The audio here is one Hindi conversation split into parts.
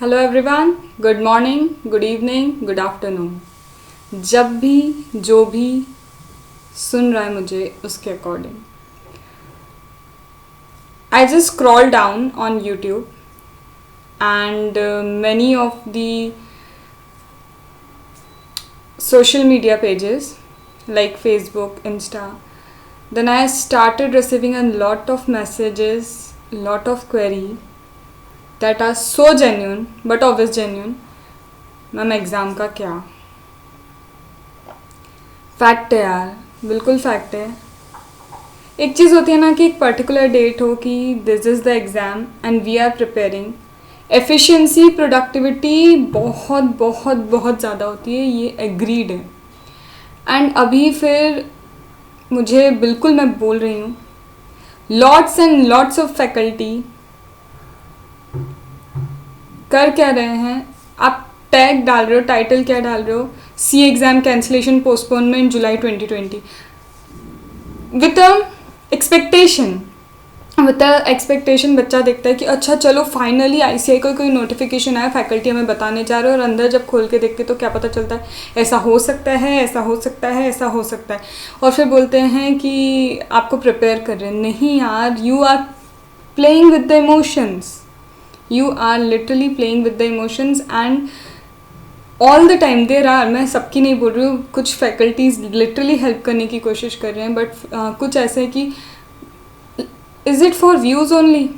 Hello everyone, good morning, good evening, good afternoon. जब भी जो भी सुन रहा है मुझे उसके according, I just scroll down on YouTube and many of the social media pages like Facebook, Insta. Then I started receiving a lot of messages, lot of query that are so genuine, but always genuine. Ma'am exam का क्या? फैक्ट है यार, बिल्कुल फैक्ट है। एक चीज़ होती है ना कि एक पर्टिकुलर डेट हो कि this is the exam and we are preparing. Efficiency, productivity बहुत बहुत बहुत ज़्यादा होती है, ये एग्रीड है। एंड अभी फिर मुझे बिल्कुल, मैं बोल रही हूँ, lots and lots of faculty कर क्या रहे हैं, आप टैग डाल रहे हो, टाइटल क्या डाल रहे हो, see exam cancellation postponement July 2020 with expectation बच्चा देखता है कि अच्छा चलो फाइनली आईसीआई का कोई नोटिफिकेशन आया, फैकल्टी हमें बताने जा रहे हो, और अंदर जब खोल के देखते तो क्या पता चलता है ऐसा हो सकता है, ऐसा हो सकता है, ऐसा हो सकता है, और फिर बोलते हैं कि आपको प्रिपेयर कर रहे हैं। नहीं यार, you are playing with the emotions, you are literally playing with the emotions and all the time there are, मैं सबकी नहीं बोल रही हूँ, कुछ फैकल्टीज़ लिटरली हेल्प करने की कोशिश कर रहे हैं, बट कुछ ऐसे हैं कि is it for views only,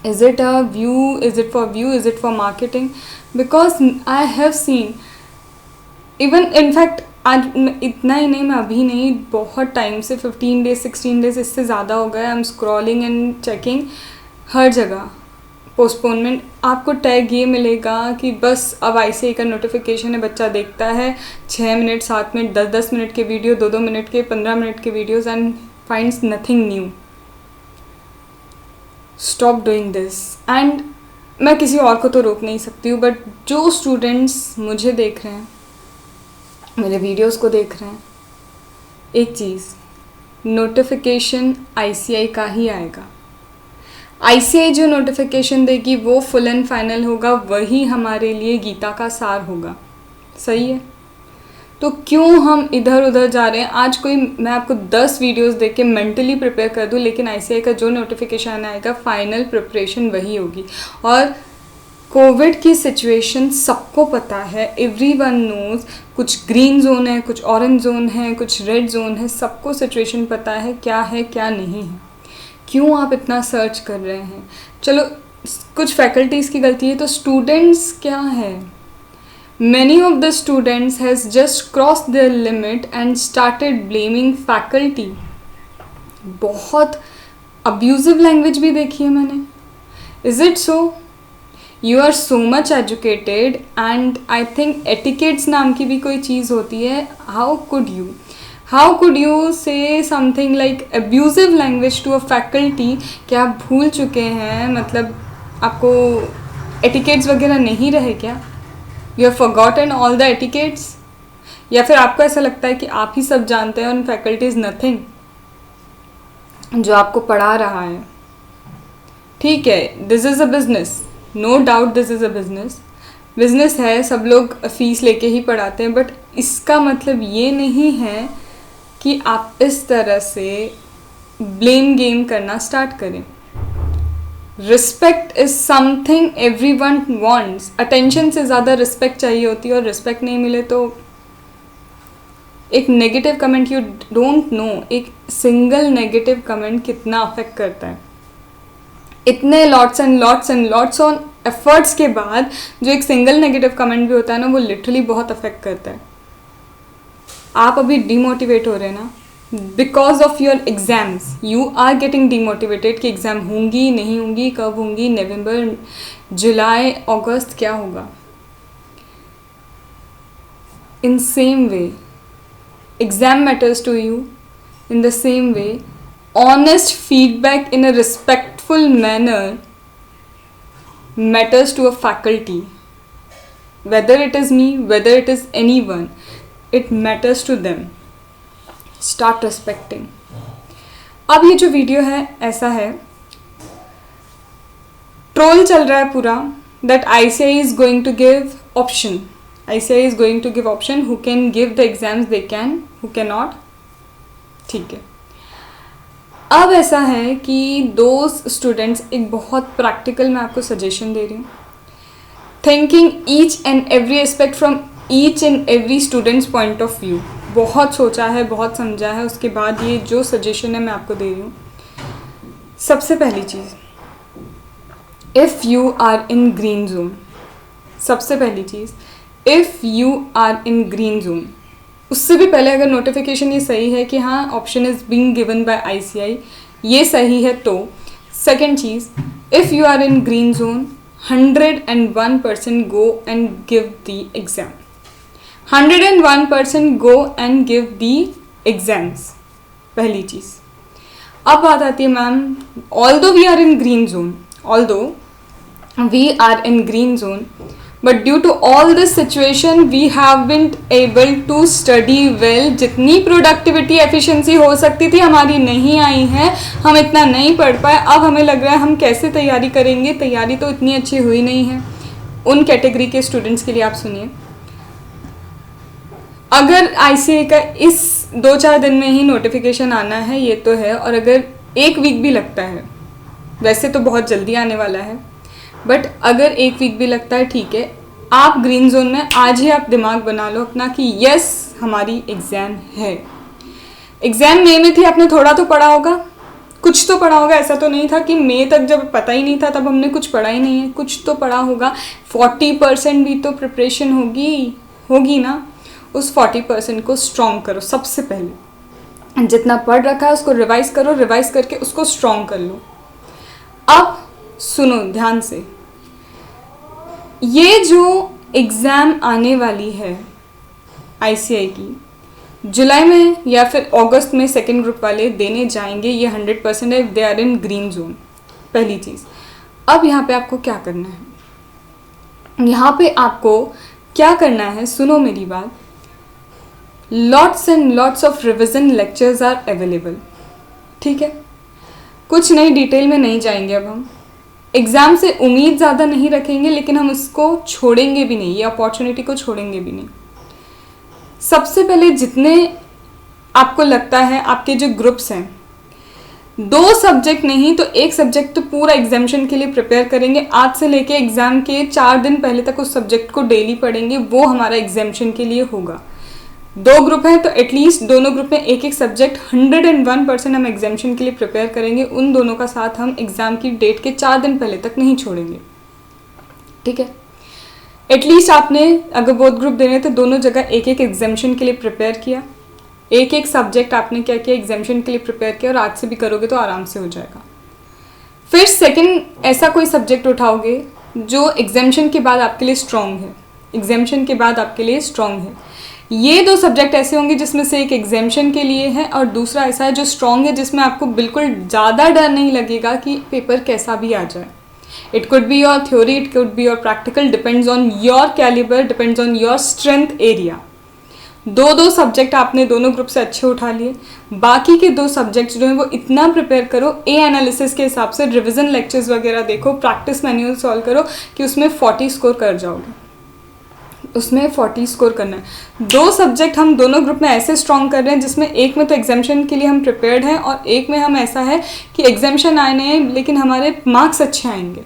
is it a view, is it for view, is it for marketing? Because I have seen even, in fact आज इतना ही नहीं, मैं अभी नहीं, बहुत टाइम से 15 डेज 16 डेज इससे ज़्यादा हो गया, I am scrolling and checking, हर जगह पोस्टपोनमेंट। आपको टैग ये मिलेगा कि बस अब आईसीआई का नोटिफिकेशन है, बच्चा देखता है 6 मिनट 7 मिनट 10 मिनट के वीडियो, 2 मिनट के 15 मिनट के videos and finds nothing new. Stop doing this. And मैं किसी और को तो रोक नहीं सकती हूँ, बट जो स्टूडेंट्स मुझे देख रहे हैं, मेरे वीडियोज़ को देख रहे हैं, एक चीज़, नोटिफिकेशन आईसीआई का ही आएगा। आईसीआई जो नोटिफिकेशन देगी वो फुल एंड फाइनल होगा, वही हमारे लिए गीता का सार होगा। सही है? तो क्यों हम इधर उधर जा रहे हैं? आज कोई, मैं आपको 10 वीडियोस देख के मेंटली प्रिपेयर कर दूं, लेकिन आईसीआई का जो नोटिफिकेशन आएगा, फाइनल प्रिपरेशन वही होगी। और कोविड की सिचुएशन सबको पता है, एवरीवन नोज, कुछ ग्रीन जोन है, कुछ ऑरेंज जोन है, कुछ रेड जोन है, सबको सिचुएशन पता है क्या नहीं है। क्यों आप इतना सर्च कर रहे हैं? चलो कुछ फैकल्टीज़ की गलती है, तो स्टूडेंट्स क्या है? Many of the students has just crossed their limit and started blaming faculty. बहुत abusive language भी देखी है मैंने। Is it so? You are so much educated and I think etiquettes नाम की भी कोई चीज़ होती है। How could you say something like abusive language to a faculty? क्या आप भूल चुके हैं? मतलब आपको etiquettes वगैरह नहीं रहे क्या? You have forgotten all the etiquettes? या फिर आपको ऐसा लगता है कि आप ही सब जानते हैं और फैकल्टी इज़ नथिंग जो आपको पढ़ा रहा है? ठीक है, this is a business, no doubt this is a business है, सब लोग फीस लेके ही पढ़ाते हैं, बट इसका मतलब ये नहीं है कि आप इस तरह से ब्लेम गेम करना स्टार्ट करें। Respect is something everyone wants. Attention से ज़्यादा रिस्पेक्ट चाहिए होती है, और रिस्पेक्ट नहीं मिले तो एक negative comment, you don't know एक सिंगल नेगेटिव कमेंट कितना अफेक्ट करता है। इतने lots and lots on efforts के बाद जो एक सिंगल नेगेटिव कमेंट भी होता है ना, वो लिटरली बहुत अफेक्ट करता है। आप अभी डिमोटिवेट हो रहे हैं ना, because of your exams you are getting demotivated कि एग्ज़ाम होंगी नहीं होंगी, कब होंगी, नवंबर, जुलाई, अगस्त, क्या होगा? In same way exam matters to you, in the same way honest feedback in a respectful manner matters to a faculty, whether it is me, whether it is anyone, it matters to them. Start respecting. अब ये जो वीडियो है ऐसा है, ट्रोल चल रहा है पूरा that ICI is going to give option. ICI is going to give option who can give the exams they can, who cannot. ठीक है. अब ऐसा है कि दो स्टूडेंट्स, एक बहुत प्रैक्टिकल मैं आपको सजेशन दे रही हूँ. Thinking each and every aspect from each and every students point of view. बहुत सोचा है, बहुत समझा है, उसके बाद ये जो सजेशन है मैं आपको दे रही हूँ. सबसे पहली चीज़, if you are in green zone. सबसे पहली चीज़, if you are in green zone. उससे भी पहले अगर नोटिफिकेशन ये सही है कि हाँ option is being given by ICI, ये सही है तो. सेकेंड चीज़, if you are in green zone 101% go and give the exam. 101% go and give the exams. पहली चीज़. अब बात आती है ma'am, although we are in green zone, although we are in green zone, but due to all this situation we haven't able to study well. जितनी प्रोडक्टिविटी एफिशिएंसी हो सकती थी हमारी नहीं आई है, हम इतना नहीं पढ़ पाए. अब हमें लग रहा है हम कैसे तैयारी करेंगे. तैयारी तो इतनी अच्छी हुई नहीं है. उन कैटेगरी के स्टूडेंट्स के लिए आप सुनिए, अगर ICI का इस 2-4 दिन में ही नोटिफिकेशन आना है ये तो है, और अगर 1 वीक भी लगता है, वैसे तो बहुत जल्दी आने वाला है, बट अगर 1 वीक भी लगता है ठीक है. आप ग्रीन जोन में आज ही आप दिमाग बना लो अपना कि यस हमारी एग्ज़ाम है. एग्ज़ाम मई में थी, आपने थोड़ा तो पढ़ा होगा, कुछ तो पढ़ा होगा. ऐसा तो नहीं था कि मई तक जब पता ही नहीं था तब हमने कुछ पढ़ा ही नहीं है. कुछ तो पढ़ा होगा. 40% भी तो प्रिपरेशन होगी ना. उस 40% को स्ट्रॉन्ग करो. सबसे पहले जितना पढ़ रखा है उसको रिवाइज़ करो, रिवाइज़ करके उसको स्ट्रॉन्ग कर लो. अब सुनो ध्यान से, ये जो एग्ज़ाम आने वाली है ICI की, जुलाई में या फिर अगस्त में सेकेंड ग्रुप वाले देने जाएंगे, ये 100% है. They are in green zone. पहली चीज़. अब यहाँ पे आपको क्या करना है, यहाँ पे आपको क्या करना है, सुनो मेरी बात. Lots and lots of revision lectures are available. ठीक है, कुछ नई डिटेल में नहीं जाएंगे. अब हम एग्ज़ाम से उम्मीद ज़्यादा नहीं रखेंगे, लेकिन हम इसको छोड़ेंगे भी नहीं, ये अपॉर्चुनिटी को छोड़ेंगे भी नहीं. सबसे पहले जितने आपको लगता है आपके जो ग्रुप्स हैं, 2 सब्जेक्ट नहीं तो 1 सब्जेक्ट तो पूरा एग्जामिशन के लिए प्रिपेयर करेंगे. आज से लेके एग्ज़ाम के 4 दिन पहले तक उस सब्जेक्ट को डेली पढ़ेंगे. वो हमारा एग्जामिशन के लिए होगा. 2 ग्रुप हैं तो एटलीस्ट दोनों ग्रुप में 1-1 सब्जेक्ट 101% हम एग्जामिशन के लिए प्रिपेयर करेंगे. उन दोनों का साथ हम एग्ज़ाम की डेट के 4 दिन पहले तक नहीं छोड़ेंगे. ठीक है, एटलीस्ट आपने अगर बोथ ग्रुप दे रहे थे दोनों जगह 1-1 एग्जामिशन के लिए प्रिपेयर किया. 1-1 सब्जेक्ट आपने क्या किया, एग्जामिशन के लिए प्रिपेयर किया, और आज से भी करोगे तो आराम से हो जाएगा. फिर सेकेंड ऐसा कोई सब्जेक्ट उठाओगे जो एग्जामिशन के बाद आपके लिए स्ट्रॉन्ग है. एग्जामिशन के बाद आपके लिए स्ट्रॉन्ग है. ये 2 सब्जेक्ट ऐसे होंगे जिसमें से एक एग्जामिशन के लिए है और दूसरा ऐसा है जो स्ट्रॉन्ग है, जिसमें आपको बिल्कुल ज़्यादा डर नहीं लगेगा कि पेपर कैसा भी आ जाए. It could be your theory, it could be your practical, depends on your calibre, depends on your strength area. 2-2 subject आपने दोनों ग्रुप से अच्छे उठा लिए. बाकी के 2 सब्जेक्ट्स जो हैं वो इतना प्रिपेयर करो, ए एनालिसिस के हिसाब से रिविजन लेक्चर्स वगैरह देखो, प्रैक्टिस मैनुअल सॉल्व करो कि उसमें 40 स्कोर कर जाओगे. उसमें 40 स्कोर करना है. 2 सब्जेक्ट हम दोनों ग्रुप में ऐसे स्ट्रॉन्ग कर रहे हैं जिसमें एक में तो एग्जामिशन के लिए हम प्रिपेयर्ड हैं और एक में हम ऐसा है कि एग्जामिशन आए नहीं लेकिन हमारे मार्क्स अच्छे आएंगे.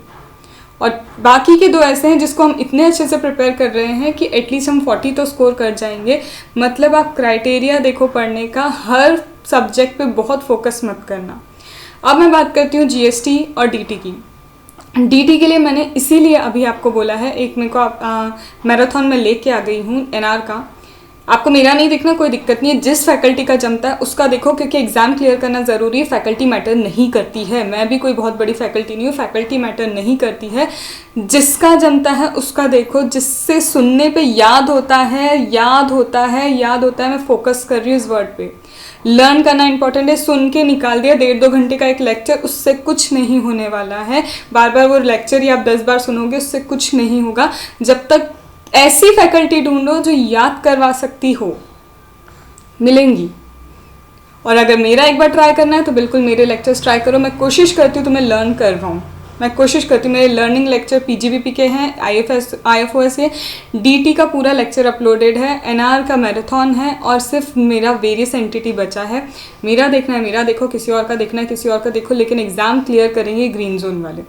और बाकी के 2 ऐसे हैं जिसको हम इतने अच्छे से प्रिपेयर कर रहे हैं कि एटलीस्ट हम 40 तो स्कोर कर जाएंगे. मतलब आप क्राइटेरिया देखो पढ़ने का, हर सब्जेक्ट पे बहुत फोकस मत करना. अब मैं बात करती हूँ GST और DT की. DT के लिए मैंने इसीलिए अभी आपको बोला है, एक मेरे को मैराथन में लेके आ गई हूँ NR का. आपको मेरा नहीं देखना, कोई दिक्कत नहीं है. जिस फैकल्टी का जमता है उसका देखो, क्योंकि एग्ज़ाम क्लियर करना ज़रूरी है. फैकल्टी मैटर नहीं करती है. मैं भी कोई बहुत बड़ी फैकल्टी नहीं हूँ, फैकल्टी मैटर नहीं करती है. जिसका जमता है उसका देखो, जिससे सुनने पे याद होता है, याद होता है. मैं फोकस कर रही हूँ इस वर्ड पे. लर्न करना इंपॉर्टेंट है. सुन के निकाल दिया 1.5-2 घंटे का एक लेक्चर, उससे कुछ नहीं होने वाला है. बार बार वो लेक्चर ही आप 10 बार सुनोगे, उससे कुछ नहीं होगा. जब तक ऐसी फैकल्टी ढूंढो जो याद करवा सकती हो, मिलेंगी. और अगर मेरा एक बार ट्राई करना है तो बिल्कुल मेरे लेक्चर्स ट्राई करो. मैं कोशिश करती हूँ तुम्हें लर्न करवाऊँ. मैं कोशिश करती हूँ। मेरे लर्निंग लेक्चर पीजीबीपी के हैं, IFOS के, DT का पूरा लेक्चर अपलोडेड है, NR का मैराथन है, और सिर्फ मेरा वेरियस एंटिटी बचा है। मेरा देखना है मेरा देखो, किसी और का देखना है किसी और का देखो, लेकिन एग्ज़ाम क्लियर करेंगे ग्रीन जोन वाले,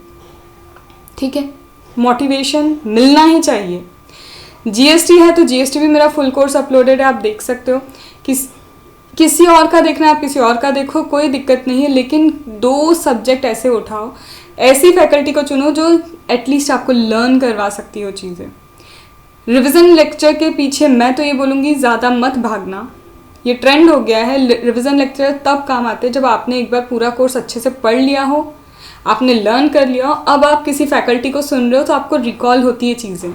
ठीक है। मोटिवेशन मिलना ही चाहिए। GST है तो GST भी मेरा फुल कोर्स अपलोडेड है, आप देख सकते हो। किसी और का देखना है आप किसी और का देखो, कोई दिक्कत नहीं है, लेकिन 2 सब्जेक्ट ऐसे उठाओ, ऐसी फैकल्टी को चुनो जो एटलीस्ट आपको लर्न करवा सकती हो चीज़ें। रिवीजन लेक्चर के पीछे मैं तो ये बोलूँगी ज़्यादा मत भागना, ये ट्रेंड हो गया है। रिवीजन लेक्चर तब काम आते हैं जब आपने एक बार पूरा कोर्स अच्छे से पढ़ लिया हो, आपने लर्न कर लिया हो, अब आप किसी फैकल्टी को सुन रहे हो तो आपको रिकॉल होती है चीज़ें।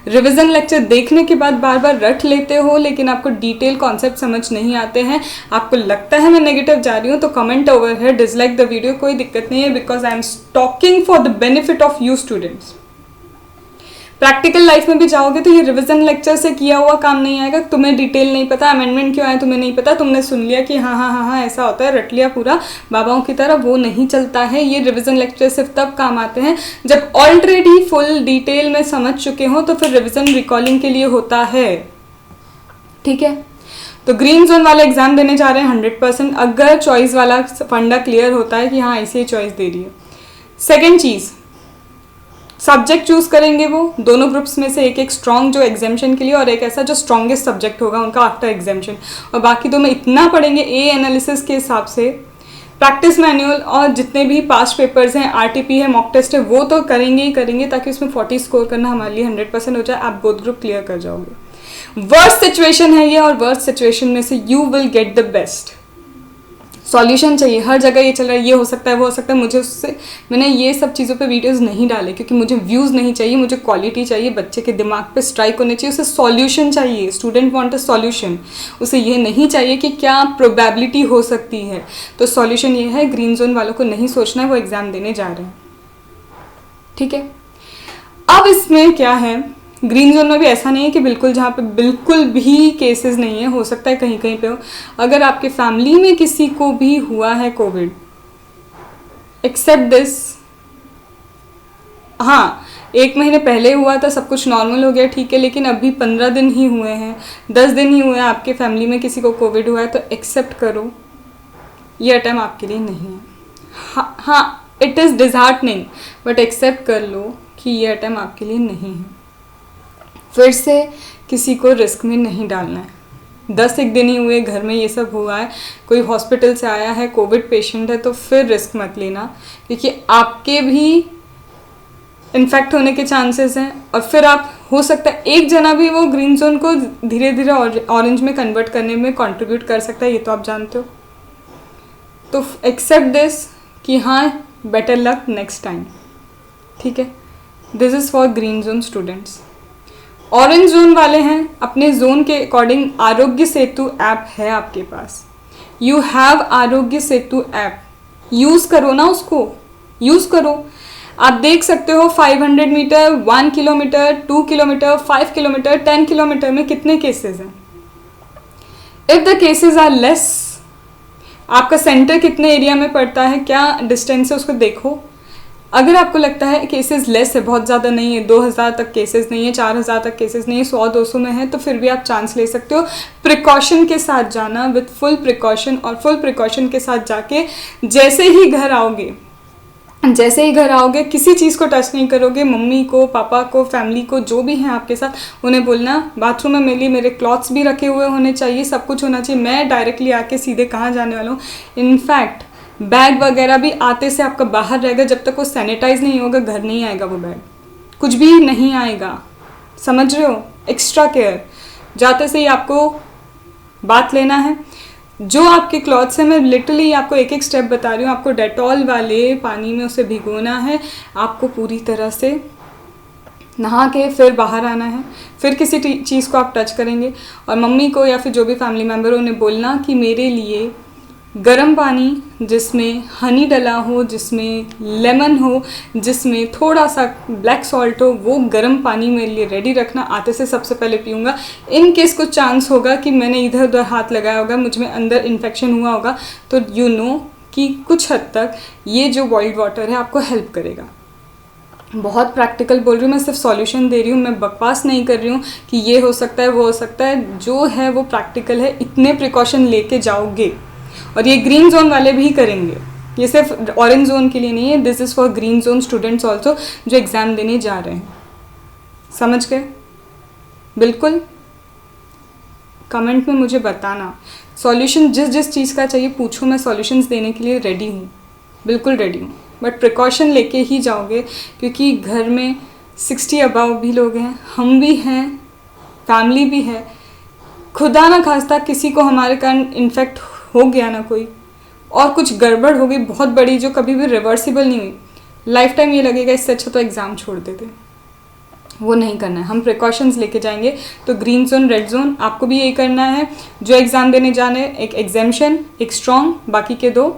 रिवीजन लेक्चर देखने के बाद बार बार रट लेते हो, लेकिन आपको डिटेल कॉन्सेप्ट समझ नहीं आते हैं, आपको लगता है मैं नेगेटिव जा रही हूँ, तो कमेंट ओवर है, डिसलाइक द वीडियो, कोई दिक्कत नहीं है, because I am talking for the benefit of you students. Practical life में भी जाओगे तो ये रिवीजन लेक्चर से किया हुआ काम नहीं आएगा। तुम्हें डिटेल नहीं पता, अमेंडमेंट क्यों आया तुम्हें नहीं पता, तुमने सुन लिया कि हाँ हाँ हाँ हाँ ऐसा होता है, रट लिया पूरा बाबाओं की तरह, वो नहीं चलता है। ये रिवीजन लेक्चर सिर्फ तब काम आते हैं जब ऑलरेडी फुल डिटेल में समझ चुके हो, तो फिर रिवीजन रिकॉलिंग के लिए होता है, ठीक है। तो ग्रीन जोन वाले एग्जाम देने जा रहे हैं 100%, अगर चॉइस वाला फंडा क्लियर होता है कि हाँ ऐसे चॉइस दे रही है। सेकेंड चीज़, सब्जेक्ट चूज करेंगे वो दोनों ग्रुप्स में से एक स्ट्रॉन्ग जो एग्जामिशन के लिए, और एक ऐसा जो स्ट्रॉन्गेस्ट सब्जेक्ट होगा उनका आफ्टर एग्जामिशन, और बाकी तो में इतना पढ़ेंगे ए एनालिसिस के हिसाब से। प्रैक्टिस मैनुअल और जितने भी पास्ट पेपर्स हैं, RTP है, मॉक टेस्ट है, वो तो करेंगे ही करेंगे, ताकि उसमें 40 स्कोर करना हमारे लिए 100% हो जाए, आप बोथ ग्रुप क्लियर कर जाओगे। वर्स्ट सिचुएशन है ये, और वर्स्ट सिचुएशन में से you will get the best. Solution चाहिए, हर जगह ये चल रहा है, ये हो सकता है वो हो सकता है, मुझे उससे मैंने ये सब चीज़ों पे वीडियोस नहीं डाले क्योंकि मुझे व्यूज़ नहीं चाहिए, मुझे क्वालिटी चाहिए, बच्चे के दिमाग पे स्ट्राइक होने चाहिए, उसे सॉल्यूशन चाहिए। स्टूडेंट वांट अ सॉल्यूशन, उसे ये नहीं चाहिए कि क्या प्रोबेबिलिटी हो सकती है। तो सॉल्यूशन ये है, ग्रीन जोन वालों को नहीं सोचना है, वो एग्ज़ाम देने जा रहे हैं, ठीक है। अब इसमें क्या है, ग्रीन जोन में भी ऐसा नहीं है कि बिल्कुल जहाँ पे बिल्कुल भी केसेस नहीं है, हो सकता है कहीं कहीं पे हो। अगर आपके फैमिली में किसी को भी हुआ है कोविड, एक्सेप्ट दिस, हाँ 1 महीने पहले हुआ था, सब कुछ नॉर्मल हो गया, ठीक है, लेकिन अभी 15 दिन ही हुए हैं, 10 दिन ही हुए हैं, आपके फैमिली में किसी को कोविड हुआ है, तो एक्सेप्ट करो ये अटैम्प्ट आपके लिए नहीं है। हाँ it is disheartening, but accept कर लो कि ये अटैम्प्ट आपके लिए नहीं है। फिर से किसी को रिस्क में नहीं डालना है। 10 दिन ही हुए, घर में ये सब हुआ है, कोई हॉस्पिटल से आया है, कोविड पेशेंट है, तो फिर रिस्क मत लेना, क्योंकि आपके भी इन्फेक्ट होने के चांसेस हैं, और फिर आप हो सकता है एक जना भी वो ग्रीन जोन को धीरे धीरे ऑरेंज में कन्वर्ट करने में कंट्रीब्यूट कर सकता है, ये तो आप जानते हो। तो एक्सेप्ट दिस कि हाँ बेटर लक नेक्स्ट टाइम, ठीक है। This is for green zone students. Orange zone वाले हैं, अपने जोन के अकॉर्डिंग आरोग्य सेतु ऐप है आपके पास, you have Aarogya Setu app, use करो ना, उसको यूज़ करो। आप देख सकते हो 500 metre, 1 kilometre, 2 kilometre, 5 kilometre, 10 kilometre में कितने केसेस हैं। If the cases are less, आपका सेंटर कितने एरिया में पड़ता है, क्या डिस्टेंस है, उसको देखो। अगर आपको लगता है केसेस लेस है, बहुत ज़्यादा नहीं है, 2000 तक केसेस नहीं है, 4000 तक केसेस नहीं है, 100-200 में है, तो फिर भी आप चांस ले सकते हो। प्रिकॉशन के साथ जाना, विथ फुल प्रिकॉशन, और फुल प्रिकॉशन के साथ जाके जैसे ही घर आओगे किसी चीज़ को टच नहीं करोगे। मम्मी को, पापा को, फैमिली को, जो भी हैं आपके साथ, उन्हें बोलना बाथरूम में मेरे क्लॉथ्स भी रखे हुए होने चाहिए, सब कुछ होना चाहिए, मैं डायरेक्टली आके सीधे कहाँ जाने वाला हूँ। इनफैक्ट बैग वगैरह भी आते से आपका बाहर रहेगा, जब तक वो सैनिटाइज नहीं होगा घर नहीं आएगा, वो बैग कुछ भी नहीं आएगा, समझ रहे हो। एक्स्ट्रा केयर, जाते से ही आपको बात लेना है। जो आपके क्लॉथ्स हैं, मैं लिटरली आपको एक स्टेप बता रही हूँ, आपको डेटॉल वाले पानी में उसे भिगोना है, आपको पूरी तरह से नहा के फिर बाहर आना है, फिर किसी चीज़ को आप टच करेंगे। और मम्मी को या फिर जो भी फैमिली मेम्बर हो, उन्हें बोलना कि मेरे लिए गर्म पानी जिसमें हनी डला हो, जिसमें लेमन हो, जिसमें थोड़ा सा ब्लैक सॉल्ट हो, वो गर्म पानी मेरे लिए रेडी रखना, आते से सबसे पहले पीऊँगा। इन केस कुछ चांस होगा कि मैंने इधर उधर हाथ लगाया होगा, मुझ में अंदर इन्फेक्शन हुआ होगा, तो यू नो कि कुछ हद तक ये जो बॉइल्ड वाटर है आपको हेल्प करेगा, बहुत प्रैक्टिकल बोल रही हूँ, मैं सिर्फ सॉल्यूशन दे रही हूँ, मैं बकवास नहीं कर रही हूँ कि ये हो सकता है वो हो सकता है, जो है वो प्रैक्टिकल है। इतने प्रिकॉशन लेके जाओगे, और ये ग्रीन जोन वाले भी करेंगे, ये सिर्फ ऑरेंज जोन के लिए नहीं है, this is for green zone students also जो एग्ज़ाम देने जा रहे हैं। समझ गए? बिल्कुल। कमेंट में मुझे बताना सॉल्यूशन, जिस जिस चीज़ का चाहिए पूछो, मैं सॉल्यूशंस देने के लिए रेडी हूँ, बिल्कुल रेडी हूँ। बट प्रिकॉशन लेके ही जाओगे, क्योंकि घर में 60 अबाव भी लोग हैं, हम भी हैं, फैमिली भी है। खुदा ना खास्ता किसी को हमारे कारण इन्फेक्ट हो गया ना कोई, और कुछ गड़बड़ हो गई बहुत बड़ी जो कभी भी रिवर्सिबल नहीं हुई, लाइफ टाइम ये लगेगा इससे अच्छा तो एग्ज़ाम छोड़ देते। वो नहीं करना है, हम प्रिकॉशंस लेके जाएंगे। तो ग्रीन जोन, रेड जोन, आपको भी यही करना है। जो एग्ज़ाम देने जाने, एक एग्जाम्शन, एक स्ट्रॉन्ग, बाकी के 2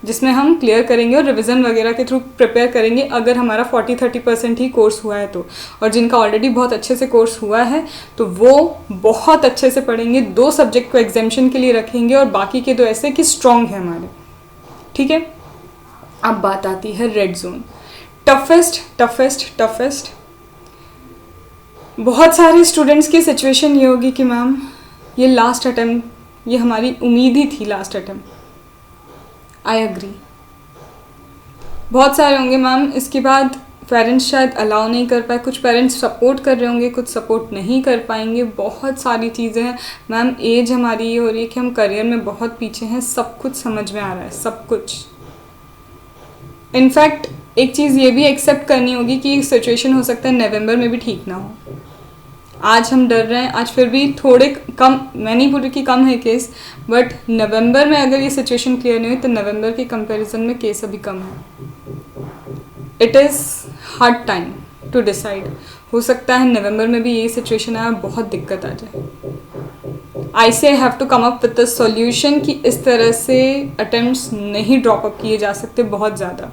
जिसमें हम क्लियर करेंगे और रिवीजन वगैरह के थ्रू प्रिपेयर करेंगे, अगर हमारा 40-30% ही कोर्स हुआ है तो। और जिनका ऑलरेडी बहुत अच्छे से कोर्स हुआ है तो वो बहुत अच्छे से पढ़ेंगे, 2 सब्जेक्ट को एग्जाम्शन के लिए रखेंगे और बाकी के 2 ऐसे कि स्ट्रॉन्ग है हमारे। ठीक है, अब बात आती है red zone. Toughest toughest toughest, बहुत सारे स्टूडेंट्स की सिचुएशन ये होगी कि मैम ये लास्ट अटेम्प्ट, ये हमारी उम्मीद ही थी लास्ट अटेम्प्ट। आई एग्री, बहुत सारे होंगे मैम, इसके बाद पेरेंट्स शायद अलाउ नहीं कर पाए, कुछ पेरेंट्स सपोर्ट कर रहे होंगे, कुछ सपोर्ट नहीं कर पाएंगे, बहुत सारी चीज़ें हैं मैम। एज हमारी ये हो रही है कि हम करियर में बहुत पीछे हैं, सब कुछ समझ में आ रहा है, सब कुछ। इनफैक्ट एक चीज़ ये भी एक्सेप्ट करनी होगी कि सिचुएशन हो सकता है नवंबर में भी ठीक ना हो। आज हम डर रहे हैं, आज फिर भी थोड़े कम, मैं नहीं बोल रही कि कम है केस, बट नवंबर में अगर ये सिचुएशन क्लियर नहीं हुई तो नवंबर के कंपैरिजन में केस अभी कम है। It is hard time to decide. हो सकता है नवंबर में भी यही सिचुएशन आए, बहुत दिक्कत आ जाए। I say have to come up with the solution कि इस तरह से अटेम्प्ट्स नहीं ड्रॉप अप किए जा सकते बहुत ज़्यादा।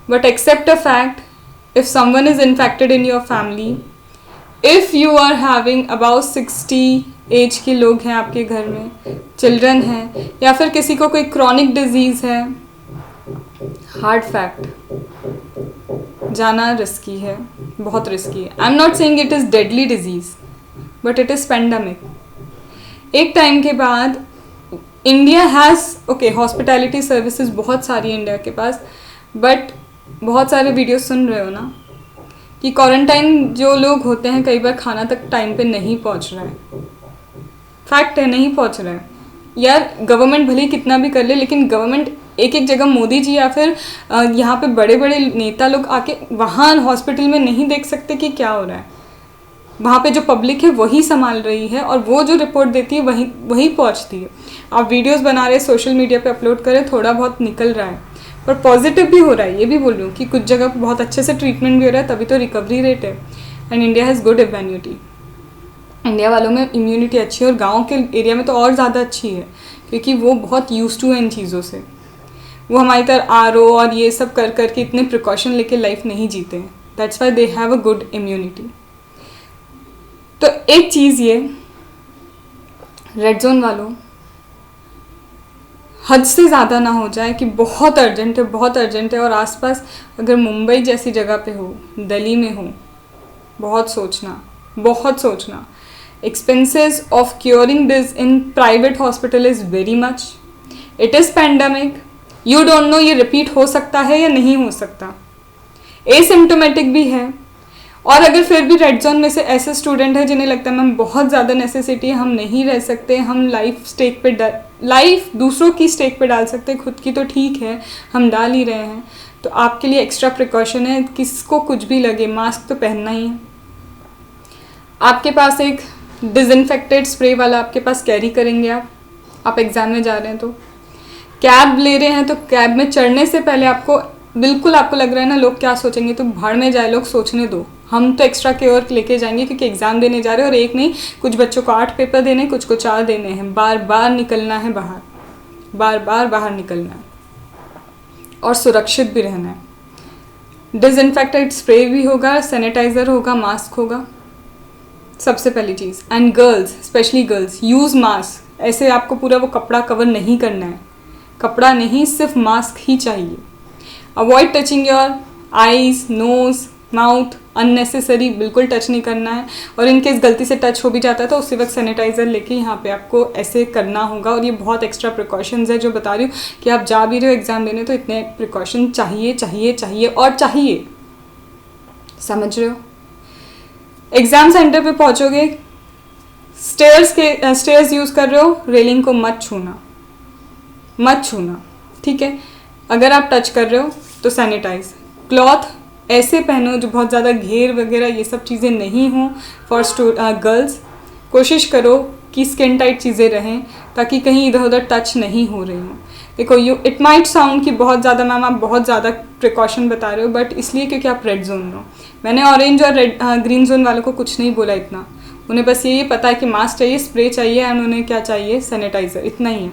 But accept a fact, if someone is infected in your family, if you are having about 60 age के लोग हैं आपके घर में, चिल्ड्रन हैं, या फिर किसी को कोई क्रॉनिक डिजीज़ है, हार्ड फैक्ट, जाना रिस्की है, बहुत रिस्की है। I am not saying it is deadly disease, but it is pandemic. एक टाइम के बाद India has, okay, hospitality services बहुत सारी इंडिया के पास, बट बहुत सारे वीडियो सुन रहे हो ना कि क्वारंटाइन जो लोग होते हैं कई बार खाना तक टाइम पे नहीं पहुंच रहा है। फैक्ट है, नहीं पहुंच रहा है यार। गवर्नमेंट भले कितना भी कर ले, लेकिन गवर्नमेंट एक एक जगह, मोदी जी या फिर यहाँ पे बड़े बड़े नेता लोग आके वहाँ हॉस्पिटल में नहीं देख सकते कि क्या हो रहा है। वहाँ पे जो पब्लिक है वही संभाल रही है, और वो जो रिपोर्ट देती है वही पहुँचती है। आप वीडियोस बना रहे, सोशल मीडिया पे अपलोड करें, थोड़ा बहुत निकल रहा है, पर पॉजिटिव भी हो रहा है। ये भी बोल रही हूँ कि कुछ जगह पे बहुत अच्छे से ट्रीटमेंट भी हो रहा है, तभी तो रिकवरी रेट है। And India has good immunity, India वालों में इम्यूनिटी अच्छी है, और गाँव के एरिया में तो और ज़्यादा अच्छी है, क्योंकि वो बहुत यूज टू है इन चीज़ों से। वो हमारी तरह RO और ये सब कर करके इतने प्रिकॉशन लेके लाइफ नहीं जीते हैं। That's why they have a good immunity. तो एक चीज़ ये, रेड जोन वालों, हद से ज़्यादा ना हो जाए कि बहुत अर्जेंट है, बहुत अर्जेंट है, और आसपास अगर मुंबई जैसी जगह पे हो, दिल्ली में हो, बहुत सोचना, बहुत सोचना। Expenses of curing this in private hospital is very much. It is pandemic, you don't know ये रिपीट हो सकता है या नहीं हो सकता, एसिम्टोमेटिक भी है। और अगर फिर भी रेड जोन में से ऐसे स्टूडेंट है जिन्हें लगता है मैम बहुत ज़्यादा नेसेसिटी है, हम नहीं रह सकते, हम लाइफ स्टेक पे लाइफ दूसरों की स्टेक पे डाल सकते हैं, खुद की तो ठीक है हम डाल ही रहे हैं, तो आपके लिए एक्स्ट्रा प्रिकॉशन है। किसको कुछ भी लगे, मास्क तो पहनना ही है। आपके पास एक डिसइंफेक्टेड स्प्रे वाला आपके पास कैरी करेंगे। आप एग्ज़ाम में जा रहे हैं तो कैब ले रहे हैं, तो कैब में चढ़ने से पहले आपको बिल्कुल, आपको लग रहा है ना लोग क्या सोचेंगे, तो भाड़ में जाए, लोग सोचने दो। हम तो एक्स्ट्रा केयर लेके जाएंगे क्योंकि एग्ज़ाम देने जा रहे हैं, और एक नहीं, कुछ बच्चों को 8 पेपर देने, कुछ को 4 देने हैं। बार बार निकलना है बाहर, बार बार बाहर निकलना है, और सुरक्षित भी रहना है। डिसइंफेक्टेड स्प्रे भी होगा, सैनिटाइज़र होगा, मास्क होगा, सबसे पहली चीज़। And girls, specially girls, use mask. ऐसे आपको पूरा वो कपड़ा कवर नहीं करना है, कपड़ा नहीं, सिर्फ मास्क ही चाहिए। Avoid touching your eyes, nose, mouth unnecessary बिल्कुल टच नहीं करना है। और इनकेस गलती से टच हो भी जाता है तो उसी वक्त सैनिटाइज़र लेके यहाँ पे आपको ऐसे करना होगा। और ये बहुत एक्स्ट्रा प्रिकॉशंस है जो बता रही हूँ कि आप जा भी रहे हो एग्ज़ाम देने तो इतने प्रिकॉशन चाहिए चाहिए चाहिए और चाहिए, समझ रहे हो। एग्ज़ाम सेंटर पे पहुँचोगे, स्टेयर्स यूज़ कर रहे हो, रेलिंग को मत छूना, मत छूना, ठीक है। अगर आप टच कर रहे हो तो सैनिटाइज। क्लॉथ ऐसे पहनो जो बहुत ज़्यादा घेर वगैरह ये सब चीज़ें नहीं हों फॉर गर्ल्स। कोशिश करो कि स्किन टाइट चीज़ें रहें ताकि कहीं इधर उधर टच नहीं हो रही हूँ। देखो इट माइट साउंड कि बहुत ज़्यादा मैम आप बहुत ज़्यादा प्रिकॉशन बता रहे हो, बट इसलिए क्योंकि आप रेड जोन में हो। मैंने ऑरेंज और ग्रीन जोन वालों को कुछ नहीं बोला इतना, उन्हें बस ये पता है कि मास्क चाहिए, स्प्रे चाहिए एंड उन्हें क्या चाहिए, सैनिटाइज़र, इतना ही है।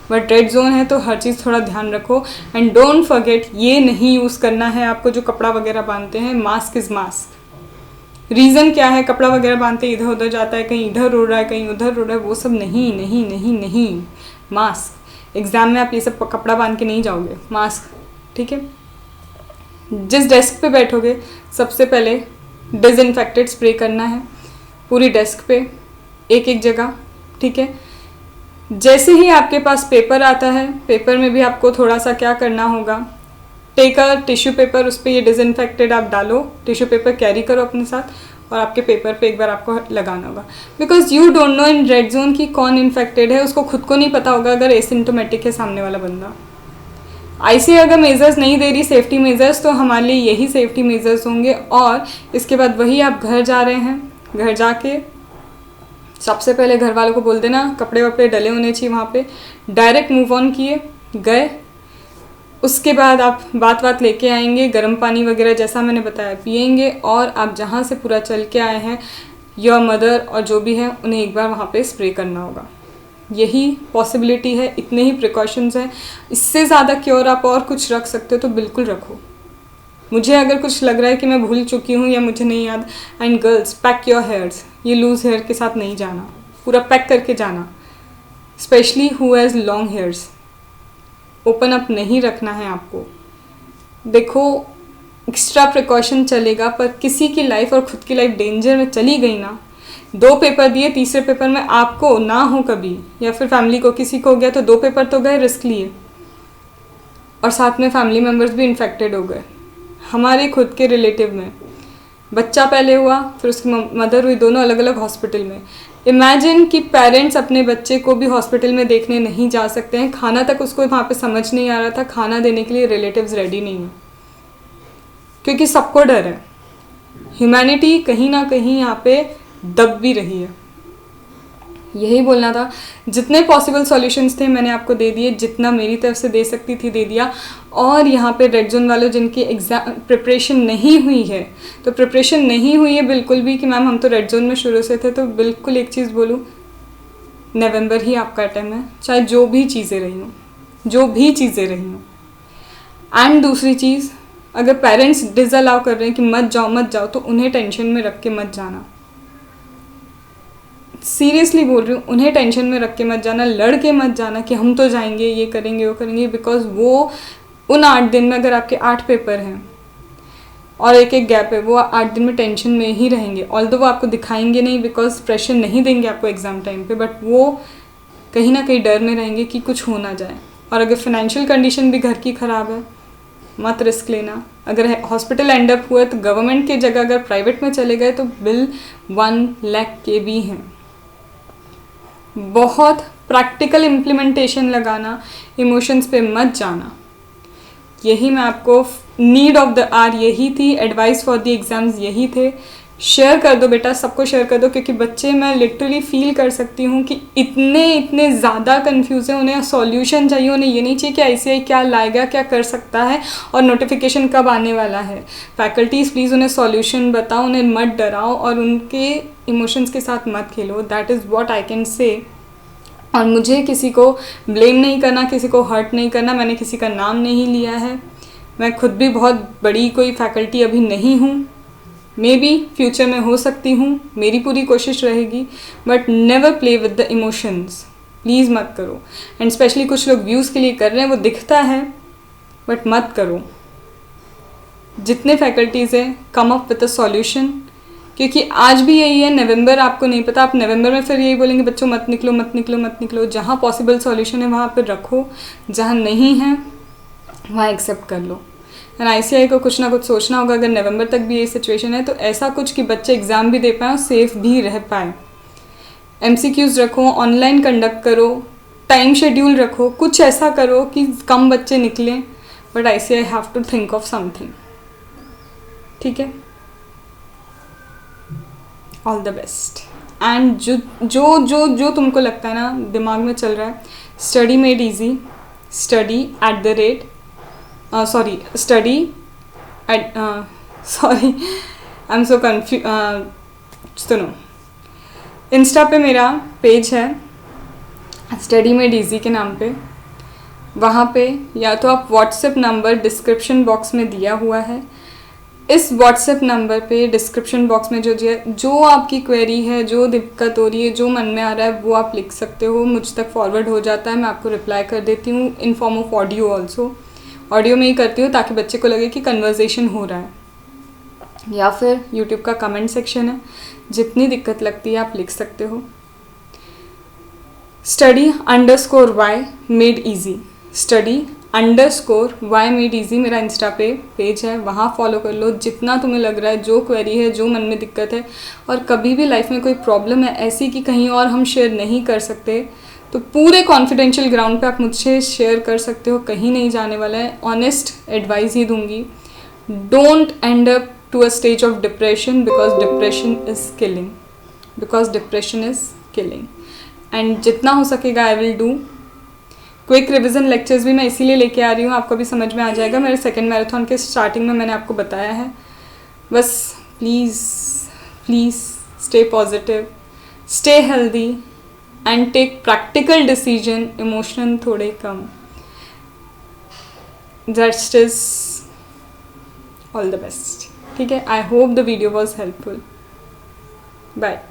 बट रेड जोन है तो हर चीज़ थोड़ा ध्यान रखो। एंड डोंट फॉरगेट ये नहीं यूज़ करना है आपको जो कपड़ा वगैरह बांधते हैं, मास्क इज़ मास्क। रीज़न क्या है, कपड़ा वगैरह बांधते इधर उधर जाता है, कहीं इधर उड़ रहा है कहीं उधर उड़ रहा है, वो सब नहीं नहीं नहीं नहीं। मास्क, एग्ज़ाम में आप ये सब कपड़ा बांध के नहीं जाओगे, मास्क, ठीक है। जिस डेस्क पे बैठोगे सबसे पहले डिसइंफेक्टेड स्प्रे करना है पूरी डेस्क पे, एक एक जगह, ठीक है। जैसे ही आपके पास पेपर आता है, पेपर में भी आपको थोड़ा सा क्या करना होगा, टेक अ टिश्यू पेपर, उस पर ये डिसइंफेक्टेड आप डालो, टिश्यू पेपर कैरी करो अपने साथ और आपके पेपर पे एक बार आपको लगाना होगा। Because you don't know in red zone की कौन इन्फेक्टेड है, उसको खुद को नहीं पता होगा अगर एसिम्टोमेटिक है सामने वाला बंदा। ऐसे अगर मेजर्स नहीं दे रही सेफ्टी मेजर्स, तो हमारे लिए यही सेफ्टी मेजर्स होंगे। और इसके बाद वही आप घर जा रहे हैं, घर जाके सबसे पहले घर वालों को बोल देना कपड़े वपड़े डले होने चाहिए वहाँ पे, डायरेक्ट मूव ऑन किए गए। उसके बाद आप बात लेके आएंगे, गर्म पानी वगैरह जैसा मैंने बताया पिएंगे, और आप जहाँ से पूरा चल के आए हैं योर मदर और जो भी है उन्हें एक बार वहाँ पे स्प्रे करना होगा। यही पॉसिबिलिटी है, इतने ही प्रिकॉशंस हैं। इससे ज़्यादा क्योर आप और कुछ रख सकते हो तो बिल्कुल रखो। मुझे अगर कुछ लग रहा है कि मैं भूल चुकी हूँ या मुझे नहीं याद, and girls pack your hairs, ये लूज़ हेयर के साथ नहीं जाना, पूरा पैक करके जाना। Specially who has long hairs, open up नहीं रखना है आपको। देखो एक्स्ट्रा प्रिकॉशन चलेगा, पर किसी की लाइफ और खुद की लाइफ डेंजर में चली गई ना, 2 पेपर दिए, तीसरे पेपर में आपको ना हो कभी, या फिर फैमिली को किसी को हो गया तो 2 पेपर तो गए, रिस्क लिए, और साथ में फैमिली मेम्बर्स भी इन्फेक्टेड हो गए। हमारे खुद के रिलेटिव में बच्चा पहले हुआ, फिर उसकी मदर हुई, दोनों अलग अलग हॉस्पिटल में। इमेजिन कि पेरेंट्स अपने बच्चे को भी हॉस्पिटल में देखने नहीं जा सकते हैं, खाना तक उसको वहाँ पे समझ नहीं आ रहा था, खाना देने के लिए रिलेटिव्स रेडी नहीं हैं, क्योंकि सबको डर है। ह्यूमैनिटी कहीं ना कहीं यहाँ पे दब भी रही है। यही बोलना था। जितने पॉसिबल सॉल्यूशंस थे मैंने आपको दे दिए, जितना मेरी तरफ से दे सकती थी दे दिया। और यहाँ पे रेड जोन वालों जिनकी एग्ज़ाम प्रिपरेशन नहीं हुई है, तो प्रिपरेशन नहीं हुई है बिल्कुल भी कि मैम हम तो रेड जोन में शुरू से थे, तो बिल्कुल एक चीज़ बोलूँ, नवंबर ही आपका टाइम है, चाहे जो भी चीज़ें रही हों, जो भी चीज़ें रही हों। एंड दूसरी चीज़, अगर पेरेंट्स डिसअलाउ कर रहे हैं कि मत जाओ, तो उन्हें टेंशन में रख के मत जाना। सीरियसली बोल रही हूँ, उन्हें टेंशन में रख के मत जाना, लड़ के मत जाना कि हम तो जाएंगे, ये करेंगे वो करेंगे, बिकॉज वो उन 8 दिन में अगर आपके 8 पेपर हैं और एक एक गैप है, वो 8 दिन में टेंशन में ही रहेंगे। ऑल्दो वो आपको दिखाएंगे नहीं, बिकॉज प्रेशर नहीं देंगे आपको एग्ज़ाम टाइम पे, बट वो कहीं ना कहीं डर में रहेंगे कि कुछ हो ना जाए। और अगर फाइनेंशियल कंडीशन भी घर की ख़राब है, मत रिस्क लेना। अगर हॉस्पिटल एंड अप हुआ तो गवर्नमेंट की जगह अगर प्राइवेट में चले गए तो बिल 1 लाख के भी हैं। बहुत प्रैक्टिकल इम्प्लीमेंटेशन लगाना, इमोशंस पे मत जाना। यही मैं आपको नीड ऑफ द आवर यही थी, एडवाइस फॉर द एग्ज़ाम्स यही थे। शेयर कर दो बेटा, सबको शेयर कर दो, क्योंकि बच्चे मैं लिटरली फील कर सकती हूँ कि इतने ज़्यादा कन्फ्यूज हैं, उन्हें सॉल्यूशन चाहिए, उन्हें ये नहीं चाहिए कि ICAI क्या लाएगा, क्या कर सकता है और नोटिफिकेशन कब आने वाला है। फैकल्टीज़ प्लीज़ उन्हें सॉल्यूशन बताओ, उन्हें मत डराओ और उनके इमोशंस के साथ मत खेलो। That is what I can say. और मुझे किसी को ब्लेम नहीं करना, किसी को हर्ट नहीं करना, मैंने किसी का नाम नहीं लिया है। मैं खुद भी बहुत बड़ी कोई फैकल्टी अभी नहीं हूँ, मे बी फ्यूचर में हो सकती हूँ, मेरी पूरी कोशिश रहेगी, but never play with the emotions, please मत करो। एंड स्पेशली कुछ लोग व्यूज़ के लिए कर रहे हैं, वो दिखता है, बट मत करो। जितने फैकल्टीज़ हैं, कम अप विद अ सॉल्यूशन, क्योंकि आज भी यही है, नवंबर आपको नहीं पता, आप नवंबर में फिर यही बोलेंगे बच्चों मत निकलो मत निकलो मत निकलो। जहाँ पॉसिबल सॉल्यूशन है वहाँ पर रखो, जहाँ नहीं है वहाँ एक्सेप्ट कर लो। एंड ICI को कुछ ना कुछ सोचना होगा, अगर नवंबर तक भी ये सिचुएशन है तो ऐसा कुछ कि बच्चे एग्ज़ाम भी दे पाएँ और सेफ भी रह पाएँ। MCQs रखो, ऑनलाइन कंडक्ट करो, टाइम शेड्यूल रखो, कुछ ऐसा करो कि कम बच्चे निकलें, but ICI have to think of something. ठीक है, ऑल द बेस्ट। एंड जो जो जो जो तुमको लगता है ना दिमाग में चल रहा है, study made easy, study at the rate study eight sorry I am so सुनो, इंस्टा पे मेरा पेज है स्टडी मेड ईजी के नाम पे, वहाँ पे या तो आप व्हाट्सएप नंबर डिस्क्रिप्शन बॉक्स में दिया हुआ है, इस व्हाट्सएप नंबर पे डिस्क्रिप्शन बॉक्स में जो आपकी क्वेरी है, जो दिक्कत हो रही है, जो मन में आ रहा है वो आप लिख सकते हो, मुझ तक फॉरवर्ड हो जाता है, मैं आपको रिप्लाई कर देती हूँ in form of audio also. Audio में ही करती हूँ ताकि बच्चे को लगे कि कन्वर्जेशन हो रहा है। या फिर यूट्यूब का कमेंट सेक्शन है, जितनी दिक्कत लगती है आप लिख सकते हो। study_y made easy, study_y made easy मेरा इंस्टा पे पेज है, वहाँ फॉलो कर लो। जितना तुम्हें लग रहा है, जो क्वेरी है, जो मन में दिक्कत है, और कभी भी लाइफ में कोई प्रॉब्लम है ऐसी कि कहीं और हम शेयर नहीं कर सकते, तो पूरे कॉन्फिडेंशियल ग्राउंड पे आप मुझसे शेयर कर सकते हो, कहीं नहीं जाने वाला है। ऑनेस्ट एडवाइस ही दूंगी। Don't end up to a stage of depression, because depression is killing. And जितना हो सकेगा I will do quick revision lectures भी, मैं इसीलिए लेके आ रही हूँ, आपको भी समझ में आ जाएगा। मेरे सेकेंड मैराथन के स्टार्टिंग में मैंने आपको बताया है। बस please stay positive, stay healthy and take practical decision, emotion थोड़े कम। That's is all the best. ठीक है, I hope the video was helpful. Bye.